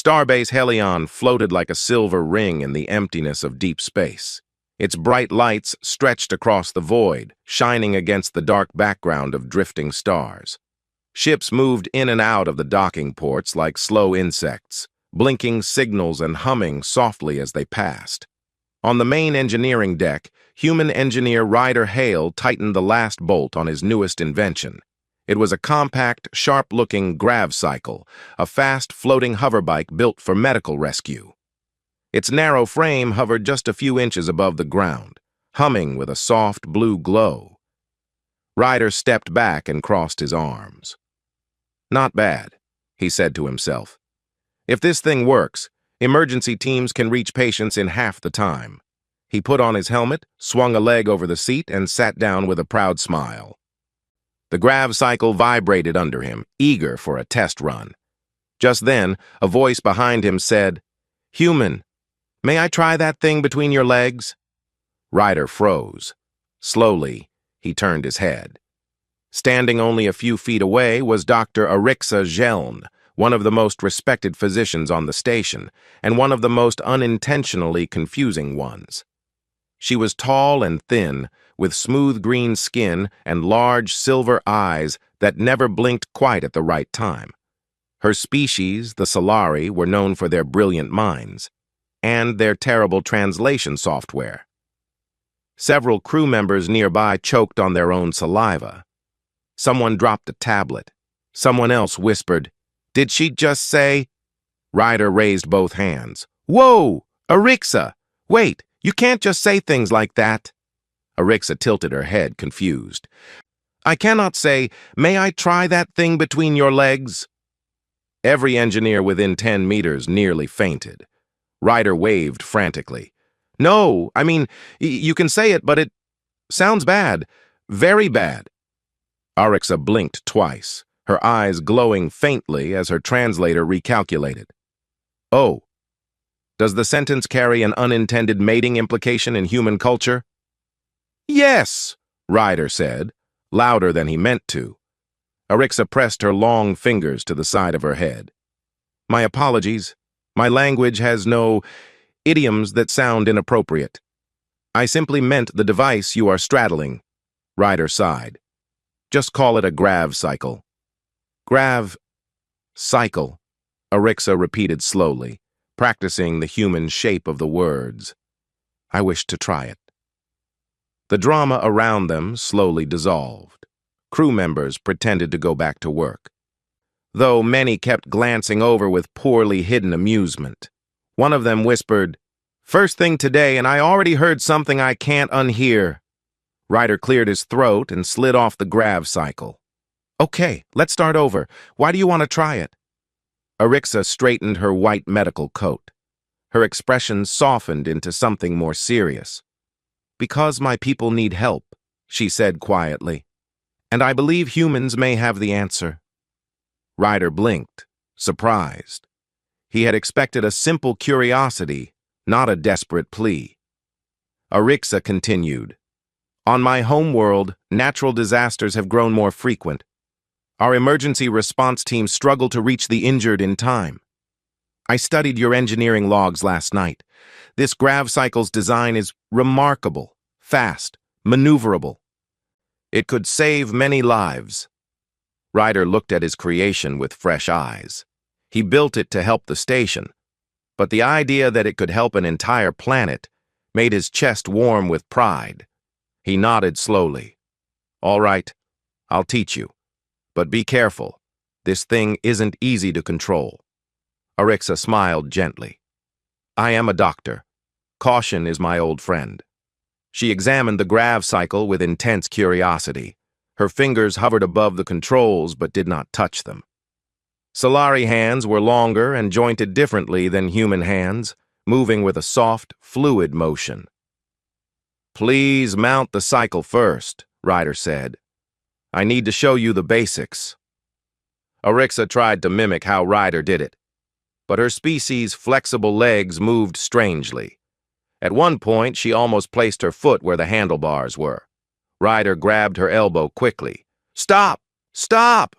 Starbase Helion floated like a silver ring in the emptiness of deep space. Its bright lights stretched across the void, shining against the dark background of drifting stars. Ships moved in and out of the docking ports like slow insects, blinking signals and humming softly as they passed. On the main engineering deck, human engineer Ryder Hale tightened the last bolt on his newest invention. It was a compact, sharp-looking grav cycle, a fast, floating hoverbike built for medical rescue. Its narrow frame hovered just a few inches above the ground, humming with a soft blue glow. Ryder stepped back and crossed his arms. "Not bad," he said to himself. "If this thing works, emergency teams can reach patients in half the time." He put on his helmet, swung a leg over the seat, and sat down with a proud smile. The grav cycle vibrated under him, eager for a test run. Just then, a voice behind him said, "Human, may I try that thing between your legs?" Ryder froze. Slowly, he turned his head. Standing only a few feet away was Dr. Arixa Geln, one of the most respected physicians on the station, and one of the most unintentionally confusing ones. She was tall and thin, with smooth green skin and large silver eyes that never blinked quite at the right time. Her species, the Solari, were known for their brilliant minds and their terrible translation software. Several crew members nearby choked on their own saliva. Someone dropped a tablet. Someone else whispered, "Did she just say?" Ryder raised both hands. "Whoa! Arixa! Wait, you can't just say things like that." Arixa tilted her head, confused. "I cannot say, 'May I try that thing between your legs?'" Every engineer within 10 meters nearly fainted. Ryder waved frantically. "No, I mean, you can say it, but it sounds bad. Very bad." Arixa blinked twice, her eyes glowing faintly as her translator recalculated. "Oh, does the sentence carry an unintended mating implication in human culture?" "Yes," Ryder said, louder than he meant to. Arixa pressed her long fingers to the side of her head. "My apologies. My language has no idioms that sound inappropriate. I simply meant the device you are straddling." Ryder sighed. "Just call it a grav cycle." "Grav cycle," Arixa repeated slowly, practicing the human shape of the words. "I wish to try it." The drama around them slowly dissolved. Crew members pretended to go back to work, though many kept glancing over with poorly hidden amusement. One of them whispered, "First thing today, and I already heard something I can't unhear." Ryder cleared his throat and slid off the grav cycle. "Okay, let's start over. Why do you want to try it?" Arixa straightened her white medical coat. Her expression softened into something more serious. "Because my people need help," she said quietly. "And I believe humans may have the answer." Ryder blinked, surprised. He had expected a simple curiosity, not a desperate plea. Arixa continued, "On my home world, natural disasters have grown more frequent. Our emergency response teams struggle to reach the injured in time. I studied your engineering logs last night. This grav cycle's design is remarkable, fast, maneuverable. It could save many lives." Ryder looked at his creation with fresh eyes. He built it to help the station, but the idea that it could help an entire planet made his chest warm with pride. He nodded slowly. "All right, I'll teach you. But be careful. This thing isn't easy to control." Arixa smiled gently. "I am a doctor. Caution is my old friend." She examined the grav cycle with intense curiosity. Her fingers hovered above the controls but did not touch them. Solari hands were longer and jointed differently than human hands, moving with a soft, fluid motion. "Please mount the cycle first," Ryder said. "I need to show you the basics." Arixa tried to mimic how Ryder did it, but her species' flexible legs moved strangely. At one point, she almost placed her foot where the handlebars were. Ryder grabbed her elbow quickly. "Stop! Stop!"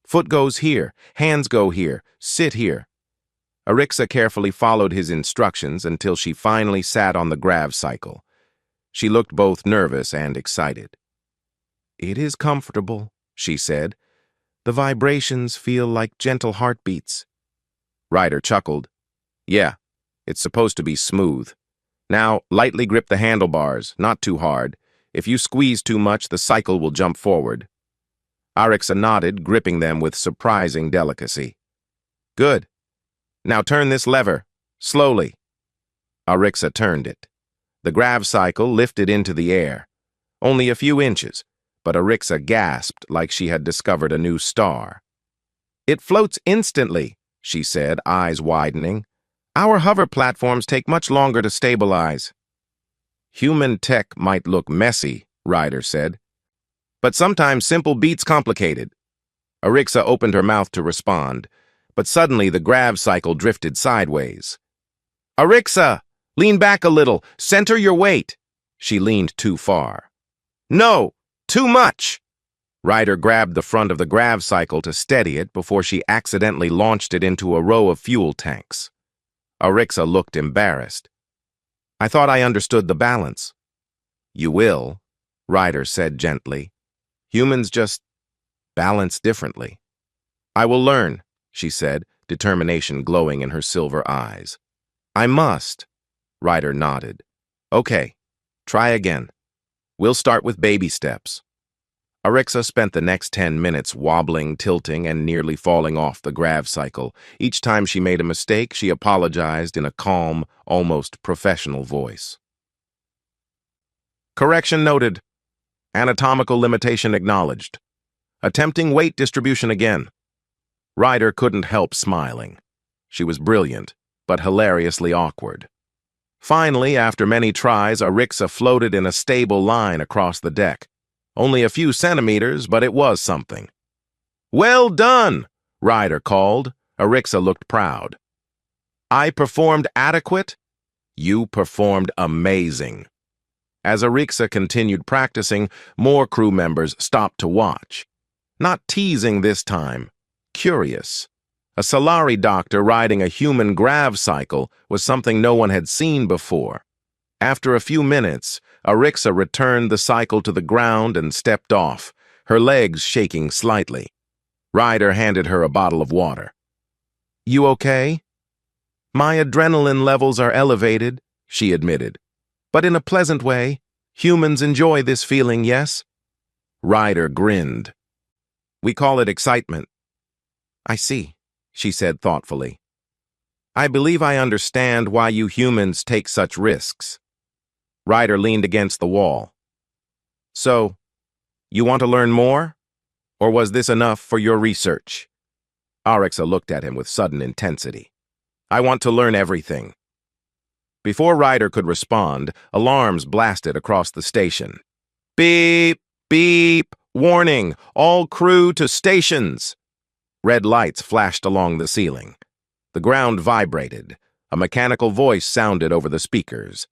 "Foot goes here, hands go here, sit here." Arixa carefully followed his instructions until she finally sat on the grav cycle. She looked both nervous and excited. "It is comfortable," she said. "The vibrations feel like gentle heartbeats." Ryder chuckled. "Yeah, it's supposed to be smooth. Now, lightly grip the handlebars, not too hard. If you squeeze too much, the cycle will jump forward." Arixa nodded, gripping them with surprising delicacy. "Good. Now turn this lever, slowly." Arixa turned it. The grav cycle lifted into the air. Only a few inches, but Arixa gasped like she had discovered a new star. "It floats instantly," she said, eyes widening. "Our hover platforms take much longer to stabilize." "Human tech might look messy," Ryder said. "But sometimes simple beats complicated." Arixa opened her mouth to respond, but suddenly the grav cycle drifted sideways. "Arixa! Lean back a little. Center your weight." She leaned too far. "No! Too much!" Ryder grabbed the front of the grav cycle to steady it before she accidentally launched it into a row of fuel tanks. Arixa looked embarrassed. "I thought I understood the balance." "You will," Ryder said gently. "Humans just balance differently." "I will learn," she said, determination glowing in her silver eyes. "I must." Ryder nodded. "Okay, try again. We'll start with baby steps." Arixa spent the next 10 minutes wobbling, tilting, and nearly falling off the grav cycle. Each time she made a mistake, she apologized in a calm, almost professional voice. "Correction noted. Anatomical limitation acknowledged. Attempting weight distribution again." Ryder couldn't help smiling. She was brilliant, but hilariously awkward. Finally, after many tries, Arixa floated in a stable line across the deck. Only a few centimeters, but it was something. "Well done," Ryder called. Arixa looked proud. "I performed adequate?" "You performed amazing." As Arixa continued practicing, more crew members stopped to watch. Not teasing this time, curious. A Solari doctor riding a human grav cycle was something no one had seen before. After a few minutes, Arixa returned the cycle to the ground and stepped off, her legs shaking slightly. Ryder handed her a bottle of water. "You okay?" "My adrenaline levels are elevated," she admitted. "But in a pleasant way. Humans enjoy this feeling, yes?" Ryder grinned. "We call it excitement." "I see," she said thoughtfully. "I believe I understand why you humans take such risks." Ryder leaned against the wall. "So, you want to learn more? Or was this enough for your research?" Arixa looked at him with sudden intensity. "I want to learn everything." Before Ryder could respond, alarms blasted across the station. "Beep! Beep! Warning! All crew to stations!" Red lights flashed along the ceiling. The ground vibrated. A mechanical voice sounded over the speakers.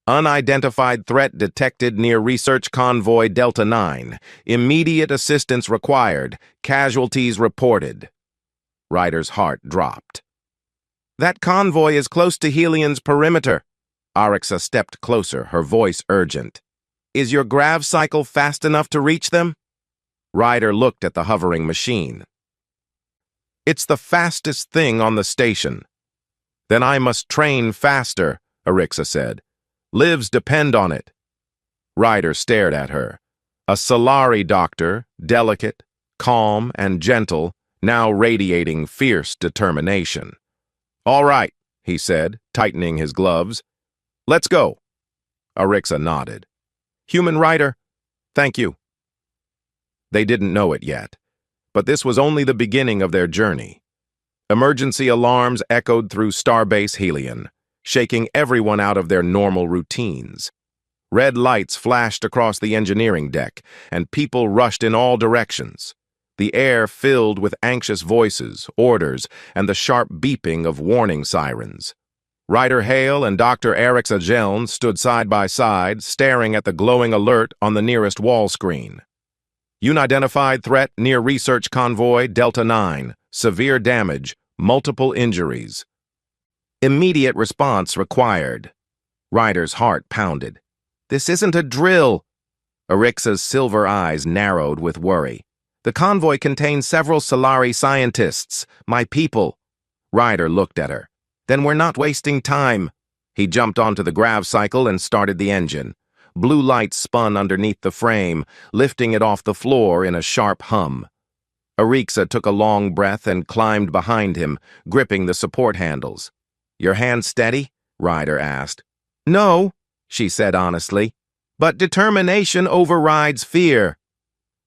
"Unidentified threat detected near research convoy Delta 9. Immediate assistance required. Casualties reported." Ryder's heart dropped. "That convoy is close to Helion's perimeter." Arixa stepped closer, her voice urgent. "Is your grav cycle fast enough to reach them?" Ryder looked at the hovering machine. "It's the fastest thing on the station." "Then I must train faster," Arixa said. "Lives depend on it." Ryder stared at her. A Solari doctor, delicate, calm, and gentle, now radiating fierce determination. "All right," he said, tightening his gloves. "Let's go." Arixa nodded. "Human Ryder, thank you." They didn't know it yet, but this was only the beginning of their journey. Emergency alarms echoed through Starbase Helion, shaking everyone out of their normal routines. Red lights flashed across the engineering deck, and people rushed in all directions. The air filled with anxious voices, orders, and the sharp beeping of warning sirens. Ryder Hale and Dr. Arixa Jeln stood side by side, staring at the glowing alert on the nearest wall screen. "Unidentified threat near research convoy Delta 9. Severe damage, multiple injuries." Immediate response required. Ryder's heart pounded. This isn't a drill. Arixa's silver eyes narrowed with worry. The convoy contains several Solari scientists, my people. Ryder looked at her. Then we're not wasting time. He jumped onto the grav cycle and started the engine. Blue light spun underneath the frame, lifting it off the floor in a sharp hum. Arixa took a long breath and climbed behind him, gripping the support handles. Your hand steady? Ryder asked. No, she said honestly, but determination overrides fear.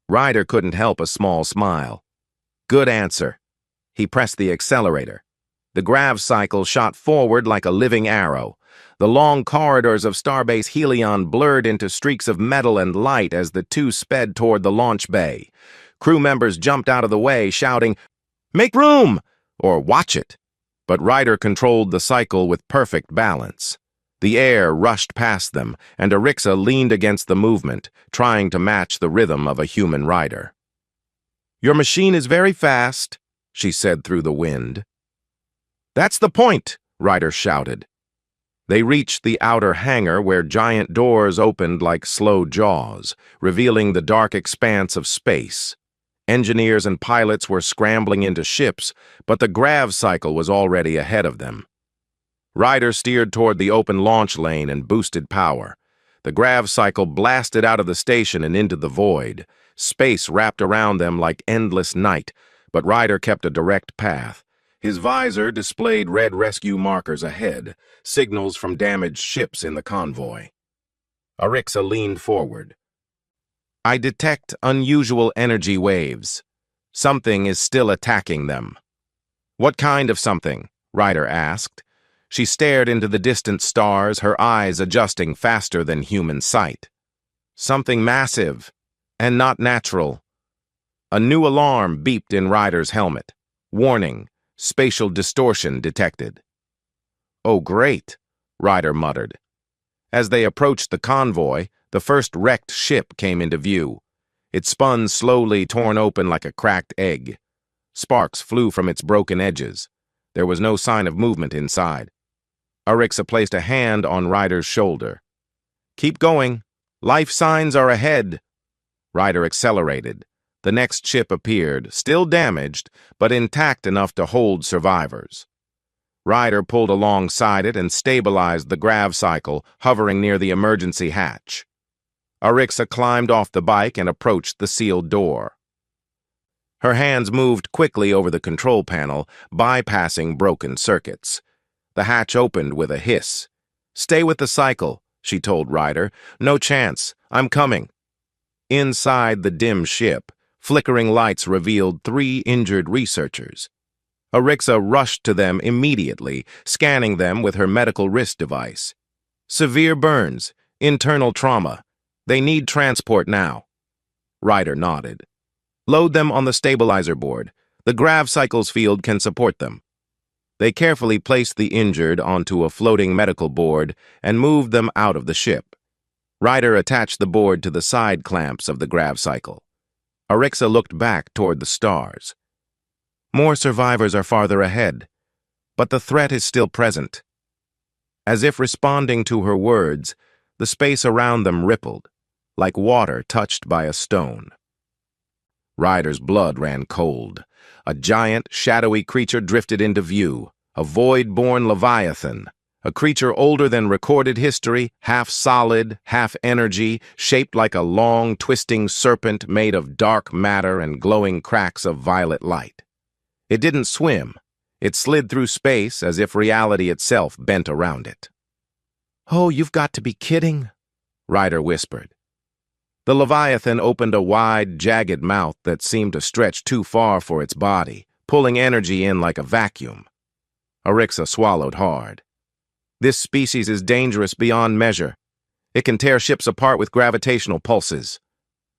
Ryder couldn't help a small smile. Good answer. He pressed the accelerator. The grav cycle shot forward like a living arrow. The long corridors of Starbase Helion blurred into streaks of metal and light as the two sped toward the launch bay. Crew members jumped out of the way, shouting, "Make room!" or "Watch it!" But Ryder controlled the cycle with perfect balance. The air rushed past them, and Arixa leaned against the movement, trying to match the rhythm of a human rider. Your machine is very fast, she said through the wind. That's the point, Ryder shouted. They reached the outer hangar where giant doors opened like slow jaws, revealing the dark expanse of space. Engineers and pilots were scrambling into ships, but the grav cycle was already ahead of them. Ryder steered toward the open launch lane and boosted power. The grav cycle blasted out of the station and into the void. Space wrapped around them like endless night, but Ryder kept a direct path. His visor displayed red rescue markers ahead, signals from damaged ships in the convoy. Arixa leaned forward. I detect unusual energy waves. Something is still attacking them. What kind of something? Ryder asked. She stared into the distant stars, her eyes adjusting faster than human sight. Something massive, and not natural. A new alarm beeped in Ryder's helmet. Warning, spatial distortion detected. Oh, great, Ryder muttered. As they approached the convoy, the first wrecked ship came into view. It spun slowly, torn open like a cracked egg. Sparks flew from its broken edges. There was no sign of movement inside. Arixa placed a hand on Ryder's shoulder. Keep going. Life signs are ahead. Ryder accelerated. The next ship appeared, still damaged, but intact enough to hold survivors. Ryder pulled alongside it and stabilized the grav cycle, hovering near the emergency hatch. Arixa climbed off the bike and approached the sealed door. Her hands moved quickly over the control panel, bypassing broken circuits. The hatch opened with a hiss. Stay with the cycle, she told Ryder. No chance. I'm coming. Inside the dim ship, flickering lights revealed 3 injured researchers. Arixa rushed to them immediately, scanning them with her medical wrist device. Severe burns, internal trauma. They need transport now. Ryder nodded. Load them on the stabilizer board. The grav cycles field can support them. They carefully placed the injured onto a floating medical board and moved them out of the ship. Ryder attached the board to the side clamps of the grav cycle. Arixa looked back toward the stars. More survivors are farther ahead, but the threat is still present. As if responding to her words, the space around them rippled, like water touched by a stone. Ryder's blood ran cold. A giant, shadowy creature drifted into view, a void-born leviathan, a creature older than recorded history, half solid, half energy, shaped like a long, twisting serpent made of dark matter and glowing cracks of violet light. It didn't swim. It slid through space as if reality itself bent around it. Oh, you've got to be kidding, Ryder whispered. The Leviathan opened a wide, jagged mouth that seemed to stretch too far for its body, pulling energy in like a vacuum. Arixa swallowed hard. This species is dangerous beyond measure. It can tear ships apart with gravitational pulses.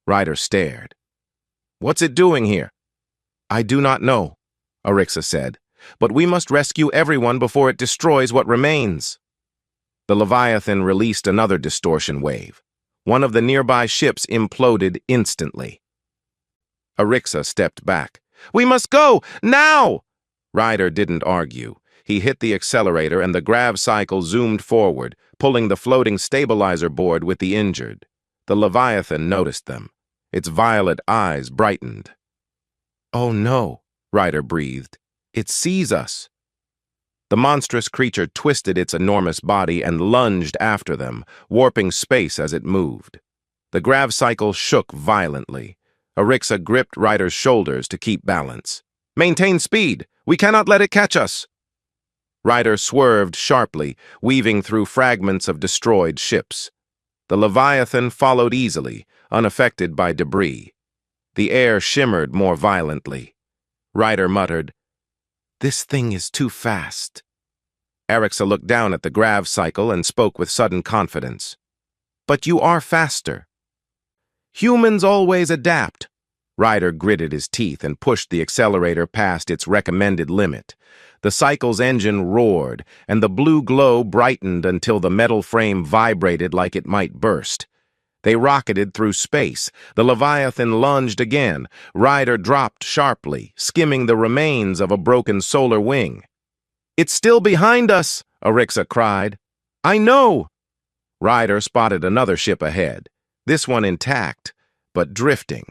Ryder stared. What's it doing here? I do not know, Arixa said, but we must rescue everyone before it destroys what remains. The Leviathan released another distortion wave. One of the nearby ships imploded instantly. Arixa stepped back. We must go, now! Ryder didn't argue. He hit the accelerator and the grav cycle zoomed forward, pulling the floating stabilizer board with the injured. The Leviathan noticed them. Its violet eyes brightened. "Oh no," Ryder breathed. "It sees us." The monstrous creature twisted its enormous body and lunged after them, warping space as it moved. The grav cycle shook violently. Arixa gripped Ryder's shoulders to keep balance. "Maintain speed! We cannot let it catch us!" Ryder swerved sharply, weaving through fragments of destroyed ships. The Leviathan followed easily, unaffected by debris. The air shimmered more violently. Ryder muttered, "This thing is too fast." Arixa looked down at the grav cycle and spoke with sudden confidence. "But you are faster." "Humans always adapt." Ryder gritted his teeth and pushed the accelerator past its recommended limit. The cycle's engine roared, and the blue glow brightened until the metal frame vibrated like it might burst. They rocketed through space. The Leviathan lunged again. Ryder dropped sharply, skimming the remains of a broken solar wing. "It's still behind us," Arixa cried. "I know!" Ryder spotted another ship ahead, this one intact, but drifting.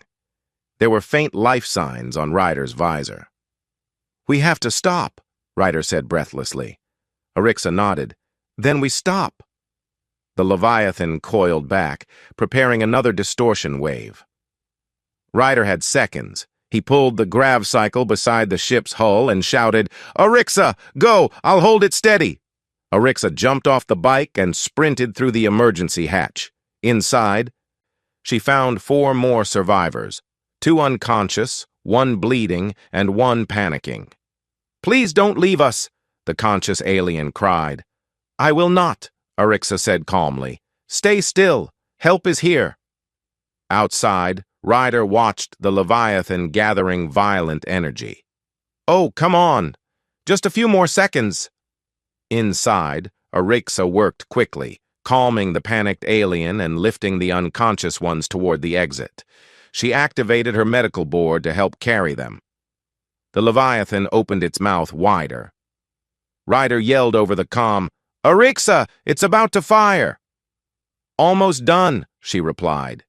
There were faint life signs on Ryder's visor. "We have to stop," Ryder said breathlessly. Arixa nodded. "Then we stop." The Leviathan coiled back, preparing another distortion wave. Ryder had seconds. He pulled the grav cycle beside the ship's hull and shouted, "Arixa, go! I'll hold it steady!" Arixa jumped off the bike and sprinted through the emergency hatch. Inside, she found 4 more survivors, 2 unconscious, 1 bleeding, and 1 panicking. "Please don't leave us," the conscious alien cried. "I will not," Arixa said calmly. "Stay still. Help is here." Outside, Ryder watched the Leviathan gathering violent energy. "Oh, come on. Just a few more seconds." Inside, Arixa worked quickly, calming the panicked alien and lifting the unconscious ones toward the exit. She activated her medical board to help carry them. The Leviathan opened its mouth wider. Ryder yelled over the comm, "Arixa, it's about to fire!" "Almost done," she replied.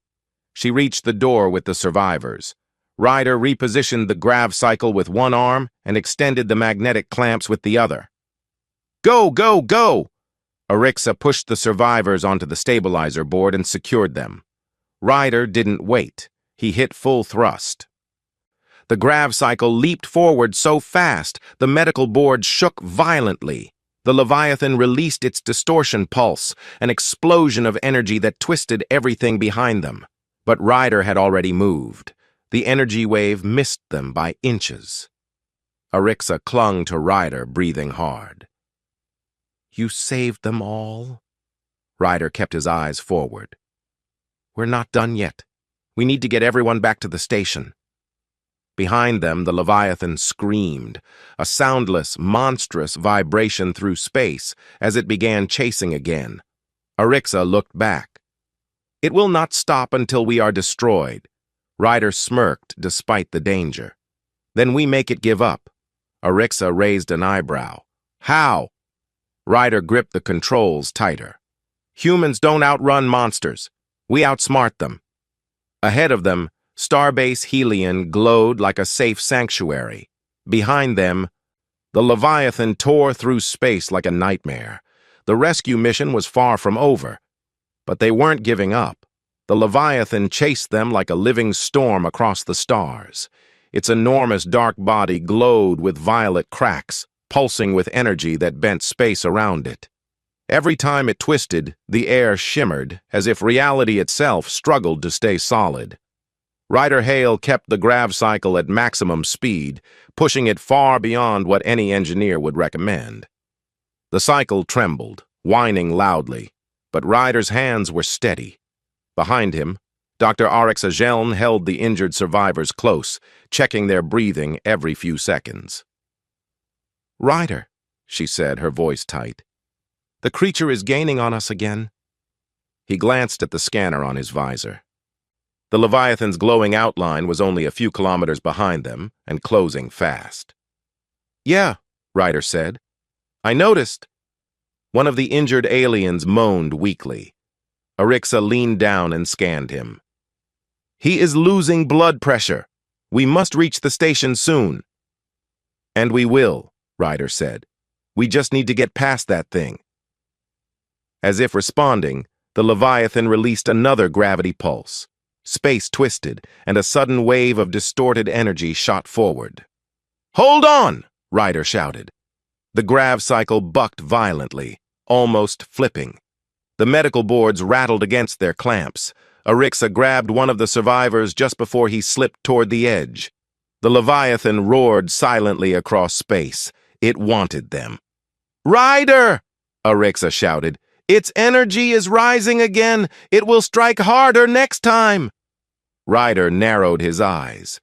She reached the door with the survivors. Ryder repositioned the grav cycle with one arm and extended the magnetic clamps with the other. "Go, go, go!" Arixa pushed the survivors onto the stabilizer board and secured them. Ryder didn't wait. He hit full thrust. The grav cycle leaped forward so fast, the medical board shook violently. The Leviathan released its distortion pulse, an explosion of energy that twisted everything behind them. But Ryder had already moved. The energy wave missed them by inches. Arixa clung to Ryder, breathing hard. "You saved them all?" Ryder kept his eyes forward. "We're not done yet. We need to get everyone back to the station." Behind them, the Leviathan screamed, a soundless, monstrous vibration through space as it began chasing again. Arixa looked back. "It will not stop until we are destroyed." Ryder smirked despite the danger. "Then we make it give up." Arixa raised an eyebrow. "How?" Ryder gripped the controls tighter. "Humans don't outrun monsters. We outsmart them." Ahead of them, Starbase Helion glowed like a safe sanctuary. Behind them, the Leviathan tore through space like a nightmare. The rescue mission was far from over. But they weren't giving up. The Leviathan chased them like a living storm across the stars. Its enormous dark body glowed with violet cracks, pulsing with energy that bent space around it. Every time it twisted, the air shimmered, as if reality itself struggled to stay solid. Ryder Hale kept the grav cycle at maximum speed, pushing it far beyond what any engineer would recommend. The cycle trembled, whining loudly, but Ryder's hands were steady. Behind him, Dr. Arixa Geln held the injured survivors close, checking their breathing every few seconds. "Ryder," she said, her voice tight. "The creature is gaining on us again." He glanced at the scanner on his visor. The Leviathan's glowing outline was only a few kilometers behind them and closing fast. "Yeah," Ryder said. I noticed. One of the injured aliens moaned weakly. Arixa leaned down and scanned him. He is losing blood pressure. We must reach the station soon. And we will, Ryder said. We just need to get past that thing. As if responding, the Leviathan released another gravity pulse. Space twisted, and a sudden wave of distorted energy shot forward. Hold on, Ryder shouted. The grav cycle bucked violently, almost flipping. The medical boards rattled against their clamps. Arixa grabbed one of the survivors just before he slipped toward the edge. The Leviathan roared silently across space. It wanted them. Ryder! Arixa shouted. Its energy is rising again. It will strike harder next time. Ryder narrowed his eyes.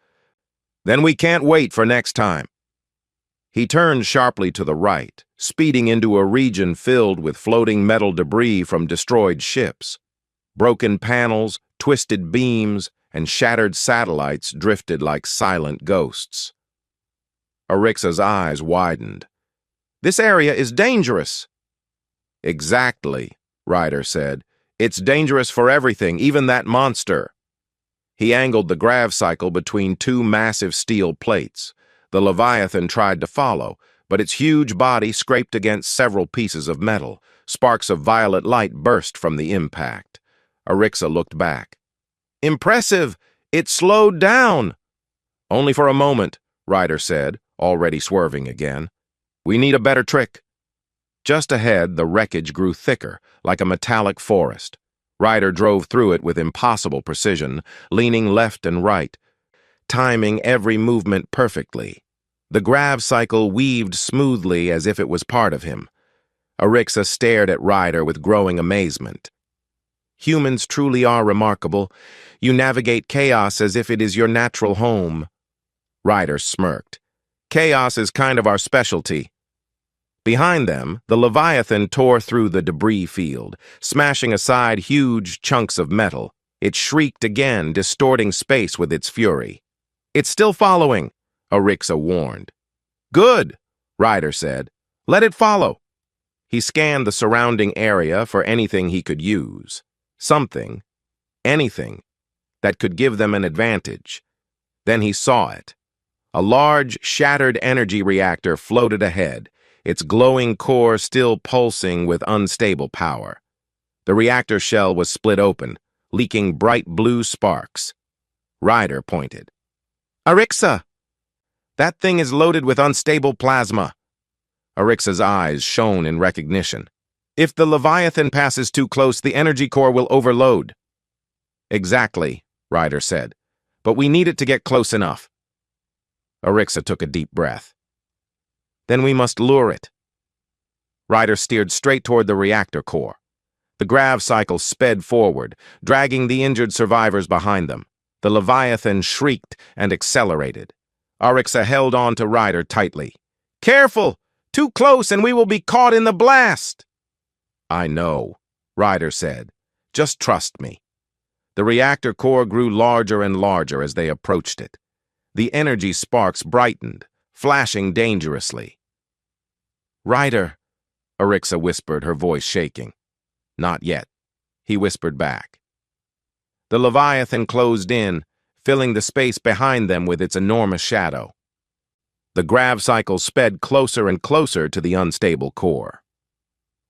Then we can't wait for next time. He turned sharply to the right, speeding into a region filled with floating metal debris from destroyed ships. Broken panels, twisted beams, and shattered satellites drifted like silent ghosts. Arixa's eyes widened. This area is dangerous. Exactly, Ryder said. It's dangerous for everything, even that monster. He angled the grav cycle between two massive steel plates. The Leviathan tried to follow, but its huge body scraped against several pieces of metal. Sparks of violet light burst from the impact. Arixa looked back. Impressive! It slowed down! Only for a moment, Ryder said, already swerving again. We need a better trick. Just ahead, the wreckage grew thicker, like a metallic forest. Ryder drove through it with impossible precision, leaning left and right, timing every movement perfectly. The grav cycle weaved smoothly as if it was part of him. Arixa stared at Ryder with growing amazement. Humans truly are remarkable. You navigate chaos as if it is your natural home. Ryder smirked. Chaos is kind of our specialty. Behind them, the Leviathan tore through the debris field, smashing aside huge chunks of metal. It shrieked again, distorting space with its fury. It's still following, Arixa warned. Good, Ryder said. Let it follow. He scanned the surrounding area for anything he could use. Something, anything, that could give them an advantage. Then he saw it. A large, shattered energy reactor floated ahead, its glowing core still pulsing with unstable power. The reactor shell was split open, leaking bright blue sparks. Ryder pointed. Arixa! That thing is loaded with unstable plasma. Arixa's eyes shone in recognition. If the Leviathan passes too close, the energy core will overload. Exactly, Ryder said. But we need it to get close enough. Arixa took a deep breath. Then we must lure it. Ryder steered straight toward the reactor core. The grav cycle sped forward, dragging the injured survivors behind them. The Leviathan shrieked and accelerated. Arixa held on to Ryder tightly. Careful! Too close and we will be caught in the blast! I know, Ryder said. Just trust me. The reactor core grew larger and larger as they approached it. The energy sparks brightened, flashing dangerously. Ryder, Arixa whispered, her voice shaking. Not yet, he whispered back. The Leviathan closed in, filling the space behind them with its enormous shadow. The grav cycle sped closer and closer to the unstable core.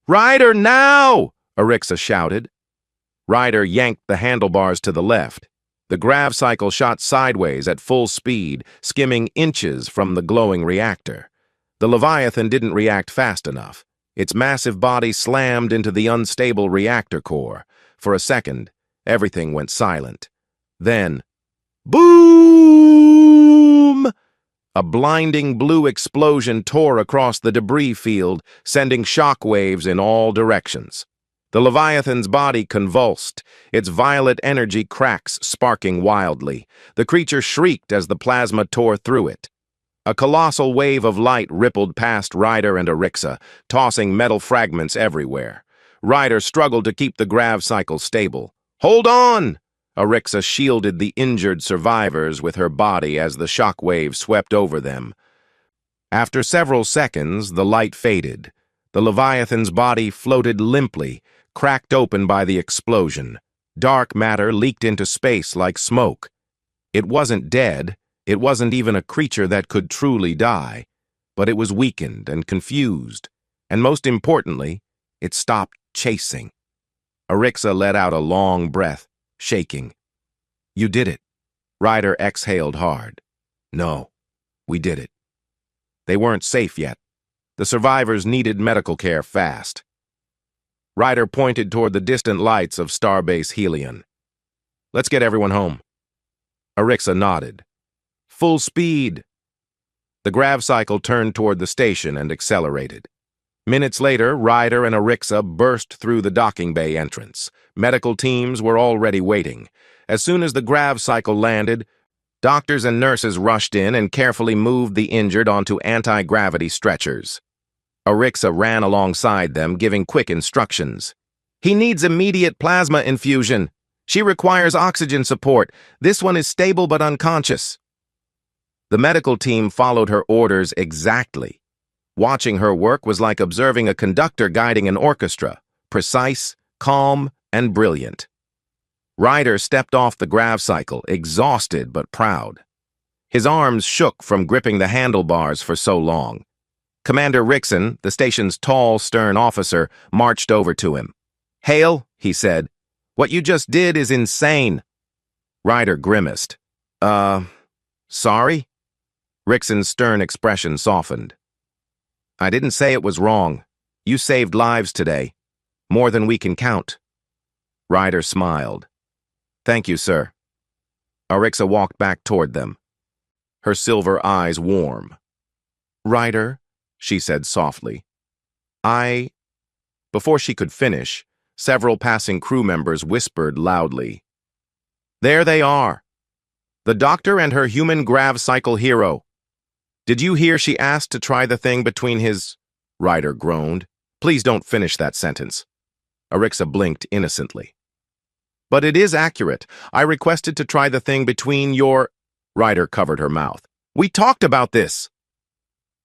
Ryder, now! Arixa shouted. Ryder yanked the handlebars to the left. The grav cycle shot sideways at full speed, skimming inches from the glowing reactor. The Leviathan didn't react fast enough. Its massive body slammed into the unstable reactor core. For a second, everything went silent. Then, boom! A blinding blue explosion tore across the debris field, sending shock waves in all directions. The Leviathan's body convulsed, its violet energy cracks sparking wildly. The creature shrieked as the plasma tore through it. A colossal wave of light rippled past Ryder and Arixa, tossing metal fragments everywhere. Ryder struggled to keep the grav cycle stable. Hold on! Arixa shielded the injured survivors with her body as the shock wave swept over them. After several seconds, the light faded. The Leviathan's body floated limply, cracked open by the explosion. Dark matter leaked into space like smoke. It wasn't dead. It wasn't even a creature that could truly die. But it was weakened and confused. And most importantly, it stopped chasing. Arixa let out a long breath, shaking. "You did it." Ryder exhaled hard. "No, we did it." They weren't safe yet. The survivors needed medical care fast. Ryder pointed toward the distant lights of Starbase Helion. "Let's get everyone home." Arixa nodded. "Full speed." The grav cycle turned toward the station and accelerated. Minutes later, Ryder and Arixa burst through the docking bay entrance. Medical teams were already waiting. As soon as the grav cycle landed, doctors and nurses rushed in and carefully moved the injured onto anti-gravity stretchers. Arixa ran alongside them, giving quick instructions. "He needs immediate plasma infusion. She requires oxygen support. This one is stable but unconscious." The medical team followed her orders exactly. Watching her work was like observing a conductor guiding an orchestra, precise, calm, and brilliant. Ryder stepped off the grav cycle, exhausted but proud. His arms shook from gripping the handlebars for so long. Commander Rickson, the station's tall, stern officer, marched over to him. "Hale," he said, "what you just did is insane." Ryder grimaced. Sorry?" Rickson's stern expression softened. "I didn't say it was wrong. You saved lives today. More than we can count." Ryder smiled. "Thank you, sir." Arixa walked back toward them, her silver eyes warm. "Ryder," she said softly. Before she could finish, several passing crew members whispered loudly. "There they are. The doctor and her human grav cycle hero. Did you hear she asked to try the thing between his—" Ryder groaned. "Please don't finish that sentence." Arixa blinked innocently. "But it is accurate. I requested to try the thing between your—" Ryder covered her mouth. "We talked about this."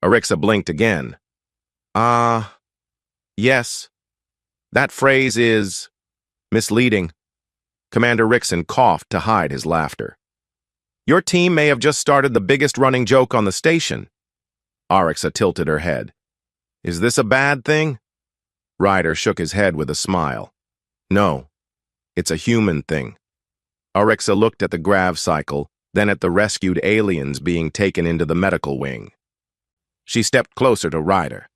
Arixa blinked again. Yes. That phrase is misleading." Commander Rickson coughed to hide his laughter. "Your team may have just started the biggest running joke on the station." Arixa tilted her head. "Is this a bad thing?" Ryder shook his head with a smile. "No, it's a human thing." Arixa looked at the grav cycle, then at the rescued aliens being taken into the medical wing. She stepped closer to Ryder.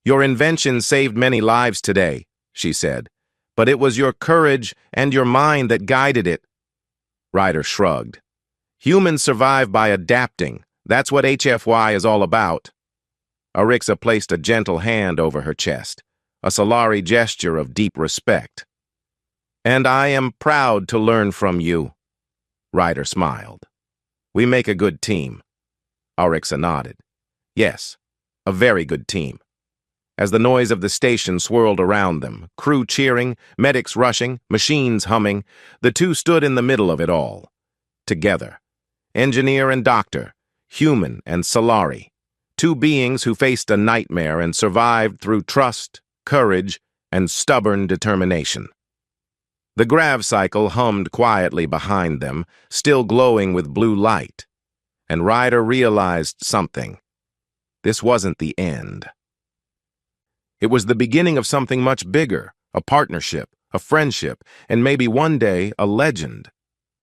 "Your invention saved many lives today," she said, "but it was your courage and your mind that guided it." Ryder shrugged. "Humans survive by adapting. That's what HFY is all about." Arixa placed a gentle hand over her chest, a Solari gesture of deep respect. "And I am proud to learn from you." Ryder smiled. "We make a good team." Arixa nodded. "Yes, a very good team." As the noise of the station swirled around them, crew cheering, medics rushing, machines humming, the two stood in the middle of it all. Together. Engineer and doctor, human and Solari. Two beings who faced a nightmare and survived through trust, courage, and stubborn determination. The grav cycle hummed quietly behind them, still glowing with blue light. And Ryder realized something. This wasn't the end. It was the beginning of something much bigger, a partnership, a friendship, and maybe one day a legend.